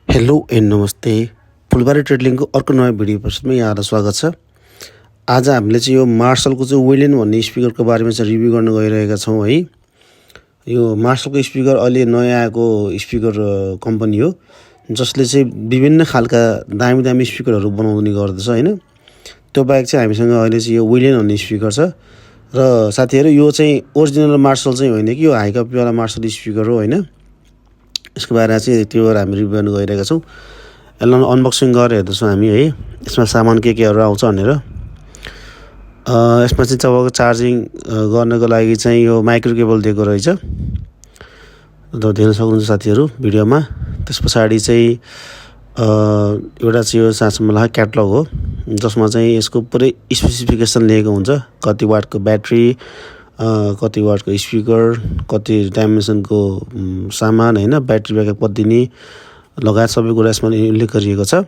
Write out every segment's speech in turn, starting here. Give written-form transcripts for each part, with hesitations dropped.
Hello and नमस्ते फुलबारी ट्रेडलिङको अर्को नयाँ भिडियो एपिसोडमा यहाँलाई स्वागत छ। आज हामीले चाहिँ यो मार्सलको चाहिँ विलेन भन्ने स्पिकरको बारेमा चाहिँ रिभ्यू गर्न गइरहेका छौँ है। यो मार्सलको स्पिकर अहिले नयाँ आएको स्पिकर कम्पनी हो जसले चाहिँ विभिन्न खालका दामी दामी स्पिकरहरू बनाउने गर्दछ हैन। त्यो बाहेक चाहिँ हामीसँग अहिले चाहिँ यो विलेन भन्ने स्पिकर छ र साथीहरू यो चाहिँ ओरिजिनल मार्सल चाहिँ होइन कि यो हाई कपीवाला मार्सल स्पिकर हो हैन। यसको बारेमा चाहिँ त्यो हामी रिभ्यू गर्न गइरहेका छौँ। यसलाई अनबक्सिङ गरेर हेर्दैछौँ हामी है, यसमा सामान केहरू आउँछ भनेर। यसमा चाहिँ तपाईँको चार्जिङ गर्नको लागि चाहिँ यो माइक्रो केबल दिएको रहेछ, देख्न सक्नुहुन्छ साथीहरू भिडियोमा। त्यस पछाडि चाहिँ एउटा चाहिँ यो साँच्चै लाग्यो क्याटलग हो जसमा चाहिँ यसको पुरै स्पेसिफिकेसन लेखेको हुन्छ, कति वाटको ब्याट्री, कति वाटको स्पिकर, कति डाइमेन्सनको सामान हैन, ब्याट्री ब्याकअप कति दिने लगायत सबै कुरा यसमा उल्लेख गरिएको छ।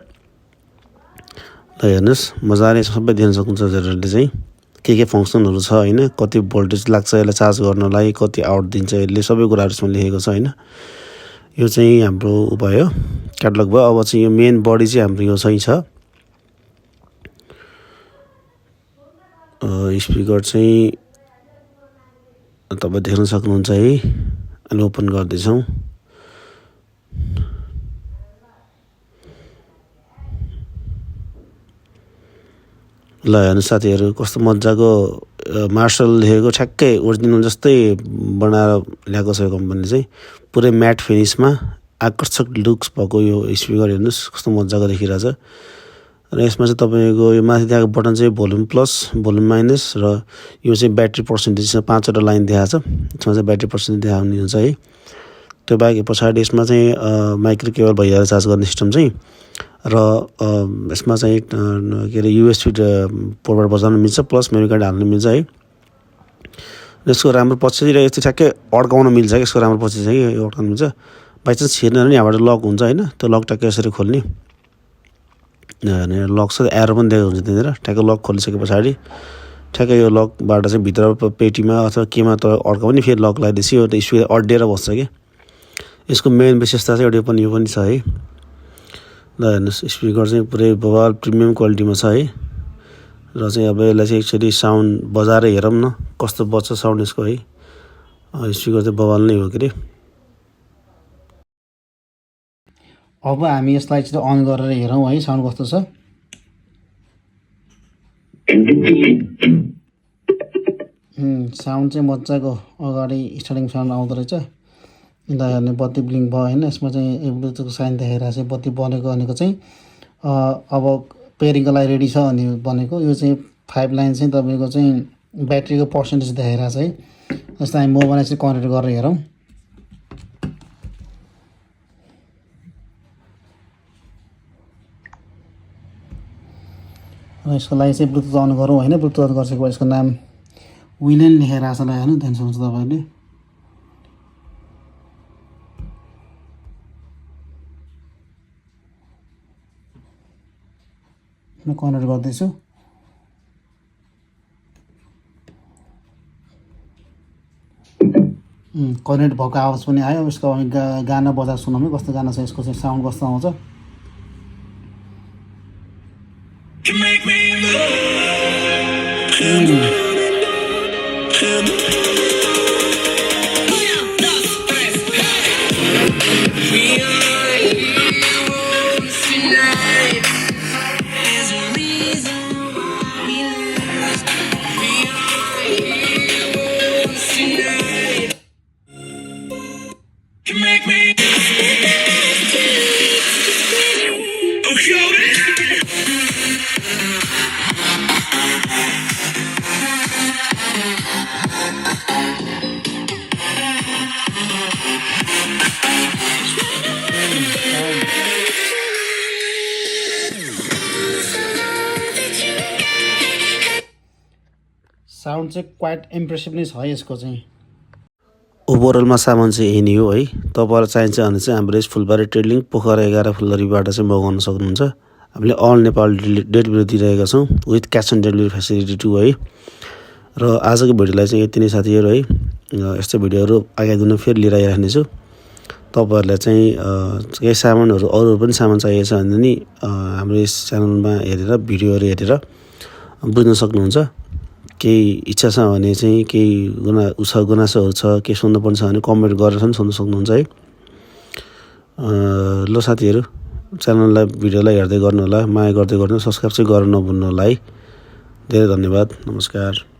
ल हेर्नुहोस्, मजाले सबै देख्न सक्नुहुन्छ हजुरहरूले चाहिँ के फङ्सनहरू छ हैन, कति भोल्टेज लाग्छ यसलाई चार्ज गर्नलाई, कति आउट दिन्छ यसले, सबै कुराहरू यसमा लेखेको छ हैन। यो चाहिँ हाम्रो उपाय हो, क्याटलग भयो। अब चाहिँ यो मेन बडी चाहिँ हाम्रो यो चाहिँ छ। स्पिकर चाहिँ तपाईँ देख्न सक्नुहुन्छ है। अहिले ओपन गर्दैछौँ। ल हेर्नु साथीहरू, कस्तो मजाको मार्सल लेखेको ठ्याक्कै ओरिजिनल जस्तै बनाएर ल्याएको छ यो कम्पनीले चाहिँ। पुरै म्याट फिनिसमा आकर्षक लुक्स भएको यो स्पिकर हेर्नुहोस् कस्तो मजाको देखिरहेछ। र यसमा चाहिँ तपाईँको यो माथि दिएको बटन चाहिँ भोल्युम प्लस, भोल्युम माइनस, र यो चाहिँ ब्याट्री पर्सेन्टेजमा 5वटा लाइन दिएको छ। यसमा चाहिँ ब्याट्री पर्सेन्टेज देखाउने हुन्छ है। त्यो बाहेक पछाडि यसमा चाहिँ माइक्रो केबल भइहाल्छ चार्ज गर्ने सिस्टम चाहिँ। र यसमा चाहिँ के अरे युएसबी पोर्टबाट बजाउन मिल्छ, प्लस मेमोरी कार्ड हाल्न मिल्छ है। यसको राम्रो पछितिर यस्तो ठ्याक्कै अड्काउन मिल्छ कि, यसको राम्रो पछि चाहिँ यो अड्काउन मिल्छ। बाइचान्स छिर्न पनि यहाँबाट लक हुन्छ हैन, त्यो लक ट्याक्कै यसरी खोल्ने। लक छ, एरो पनि दिएको हुन्छ त्यहाँनिर। ठ्याक्कै लक खोलिसके पछाडि ठ्याक्कै यो लकबाट चाहिँ भित्र पेटीमा अथवा केमा त अड्काउ पनि फेरि लक लगाइदिएपछि यो स्पिकर अड्डिएर बस्छ कि। यसको मेन विशेषता चाहिँ यो पनि छ है। ल हेर्नुहोस्, स्पिकर चाहिँ पुरै बवाल प्रिमियम क्वालिटीमा छ है। र चाहिँ अब यसलाई चाहिँ एक्चुअली साउन्ड बजाएर हेरौँ न कस्तो बज्छ साउन्ड यसको है। स्पिकर चाहिँ बवाल नै हो के अरे। अब हामी यसलाई चाहिँ अन गरेर हेरौँ है साउन्ड कस्तो छ। साउन्ड चाहिँ मजाको अगाडि स्टार्टिङ साउन्ड आउँदो रहेछ। यता हेर्ने बत्ती ब्लिङ्क भयो होइन, यसमा चाहिँ ब्लुटुथको साइन देखाइरहेको छ। बत्ती बनेको भनेको चाहिँ अब पेयरिङको लागि रेडी छ अनि बनेको। यो चाहिँ 5 लाइन चाहिँ तपाईँको चाहिँ ब्याट्रीको पर्सेन्टेज देखाइरहेको छ है। जस्तो हामी मोबाइललाई चाहिँ कनेक्ट गरेर हेरौँ। र यसको लागि चाहिँ ब्लुटुथ अन गरौँ होइन। ब्लुटुथ अन गरिसकेको यसको नाम विलेन लेखेर आएको छ ल हेर्नु, ध्यान सक्नुहुन्छ तपाईँले। म कनेक्ट गर्दैछु। कनेक्ट भएको आवाज पनि आयो। यसको गाना बजाएर सुनाउँ है, कस्तो गाना छ, यसको चाहिँ साउन्ड कस्तो आउँछ। साउन्ड चाहिँ क्वाइट इम्प्रेसिभ नै छ यसको चाहिँ। ओभरअलमा सामान चाहिँ यही नै हो है। तपाईँलाई चाहिन्छ भने चाहिँ हाम्रो यस फुलबारी ट्रेडलिङ पोखरा 11 फुलबारीबाट चाहिँ मगाउन सक्नुहुन्छ। हामीले अल नेपाल डेलिभरी दिइरहेका छौँ with cash on delivery facility to है। र आजको भिडियोलाई चाहिँ यति नै साथीहरू है। यस्तो भिडियोहरू आगामी दिनमा फेरि लिएर आइराख्नेछु। तपाईहरुलाई चाहिँ केही सामानहरु अरू पनि सामान चाहिएको छ भने नि हाम्रो यस च्यानलमा हेरेर भिडियोहरु हेरेर बुझ्न सक्नुहुन्छ। केही इच्छा छ भने चाहिँ केही गुनासोहरु छ के सुन्न पर्छ भने कमेन्ट गरेर पनि सुन्न सक्नुहुन्छ है। ल साथीहरु च्यानललाई भिडियोलाई हेर्दै गर्नु होला, माया गर्दै गर्नु, सब्स्क्राइब चाहिँ गर्न नभुल्नु होला है। धेरै धन्यवाद, नमस्कार।